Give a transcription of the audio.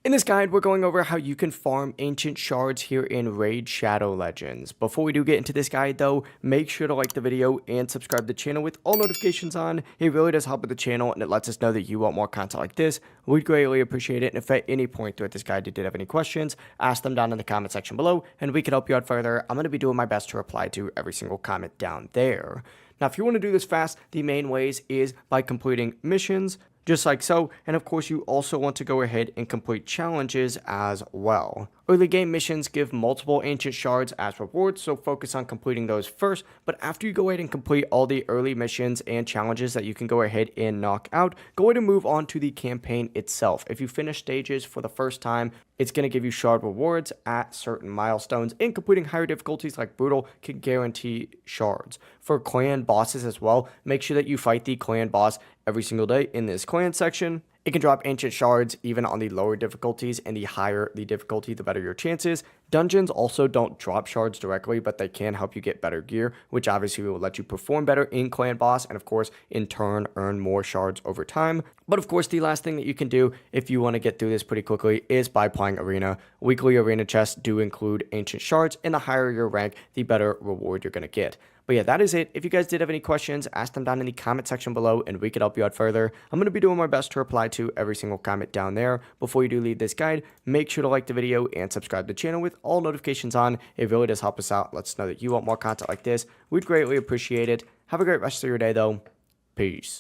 In this guide, we're going over how you can farm ancient shards here in Raid Shadow Legends. Before we do get into this guide though, make sure to like the video and subscribe to the channel with all notifications on. It really does help with the channel and it lets us know that you want more content like this. We'd greatly appreciate it, and if at any point throughout this guide you did have any questions, ask them down in the comment section below and we can help you out further. I'm going to be doing my best to reply to every single comment down there. Now, if you want to do this fast, the main ways is by completing missions, just like so, and of course you also want to go ahead and complete challenges as well. Early game missions give multiple ancient shards as rewards, so focus on completing those first, but after you go ahead and complete all the early missions and challenges that you can go ahead and knock out, go ahead and move on to the campaign itself. If you finish stages for the first time, it's going to give you shard rewards at certain milestones, and completing higher difficulties like Brutal can guarantee shards. For clan bosses as well, make sure that you fight the clan boss every single day in this clan section. It can drop ancient shards even on the lower difficulties, and the higher the difficulty, the better your chances. Dungeons also don't drop shards directly, but they can help you get better gear, which obviously will let you perform better in clan boss, and of course, in turn, earn more shards over time. But of course, the last thing that you can do if you want to get through this pretty quickly is by playing arena. Weekly arena chests do include ancient shards, and the higher your rank, the better reward you're going to get. But yeah, that is it. If you guys did have any questions, ask them down in the comment section below and we could help you out further. I'm going to be doing my best to reply to every single comment down there. Before you do leave this guide, make sure to like the video and subscribe to the channel with all notifications on. It really does help us out. Let us know that you want more content like this. We'd greatly appreciate it. Have a great rest of your day though. Peace.